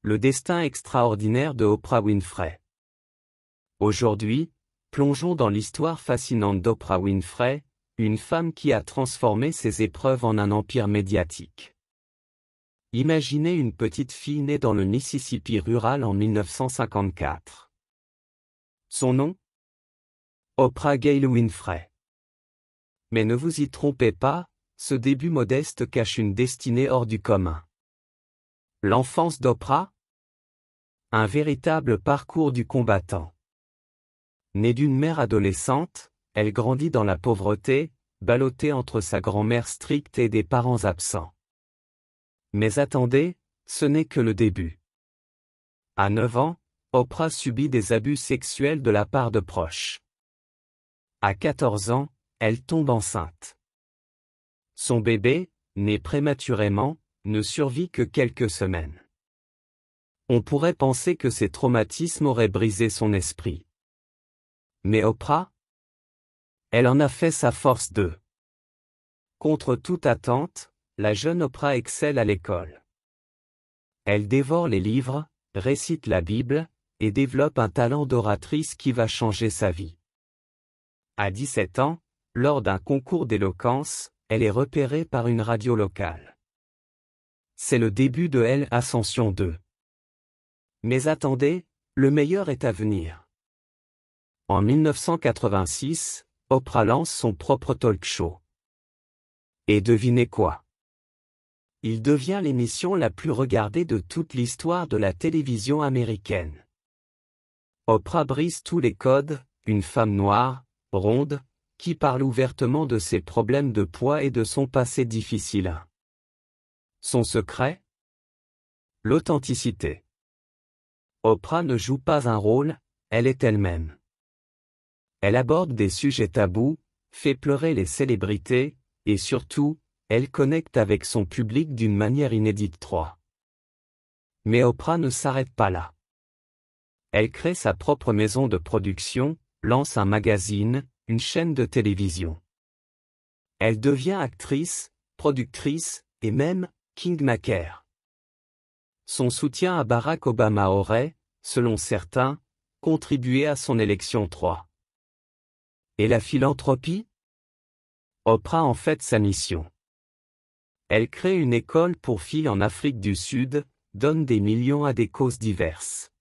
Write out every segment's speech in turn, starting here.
Le destin extraordinaire de Oprah Winfrey. Aujourd'hui, plongeons dans l'histoire fascinante d'Oprah Winfrey, une femme qui a transformé ses épreuves en un empire médiatique. Imaginez une petite fille née dans le Mississippi rural en 1954. Son nom? Oprah Gayle Winfrey. Mais ne vous y trompez pas, ce début modeste cache une destinée hors du commun. L'enfance d'Oprah? Un véritable parcours du combattant. Née d'une mère adolescente, elle grandit dans la pauvreté, ballottée entre sa grand-mère stricte et des parents absents. Mais attendez, ce n'est que le début. À 9 ans, Oprah subit des abus sexuels de la part de proches. À 14 ans, elle tombe enceinte. Son bébé, né prématurément, ne survit que quelques semaines. On pourrait penser que ces traumatismes auraient brisé son esprit. Mais Oprah? Elle en a fait sa force de. Contre toute attente, la jeune Oprah excelle à l'école. Elle dévore les livres, récite la Bible, et développe un talent d'oratrice qui va changer sa vie. À 17 ans, lors d'un concours d'éloquence, elle est repérée par une radio locale. C'est le début de Elle Ascension 2. Mais attendez, le meilleur est à venir. En 1986, Oprah lance son propre talk show. Et devinez quoi? Il devient l'émission la plus regardée de toute l'histoire de la télévision américaine. Oprah brise tous les codes, une femme noire, ronde, qui parle ouvertement de ses problèmes de poids et de son passé difficile. Son secret? L'authenticité. Oprah ne joue pas un rôle, elle est elle-même. Elle aborde des sujets tabous, fait pleurer les célébrités, et surtout, elle connecte avec son public d'une manière inédite. 3. Mais Oprah ne s'arrête pas là. Elle crée sa propre maison de production, lance un magazine, une chaîne de télévision. Elle devient actrice, productrice, et même kingmaker. Son soutien à Barack Obama aurait, selon certains, contribué à son élection. 3. Et la philanthropie? Oprah en fait sa mission. Elle crée une école pour filles en Afrique du Sud, donne des millions à des causes diverses.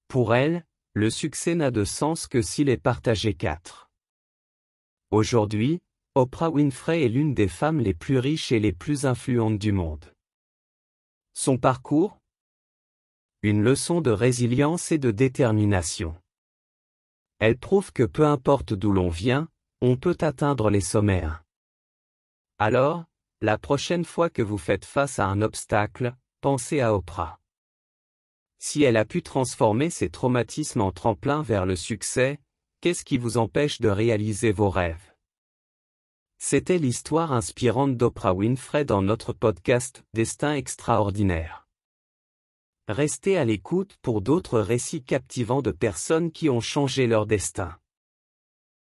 Pour elle, le succès n'a de sens que s'il est partagé. 4. Aujourd'hui, Oprah Winfrey est l'une des femmes les plus riches et les plus influentes du monde. Son parcours? Une leçon de résilience et de détermination. Elle prouve que peu importe d'où l'on vient, on peut atteindre les sommets. Alors, la prochaine fois que vous faites face à un obstacle, pensez à Oprah. Si elle a pu transformer ses traumatismes en tremplin vers le succès, qu'est-ce qui vous empêche de réaliser vos rêves? C'était l'histoire inspirante d'Oprah Winfrey dans notre podcast Destin extraordinaire. Restez à l'écoute pour d'autres récits captivants de personnes qui ont changé leur destin.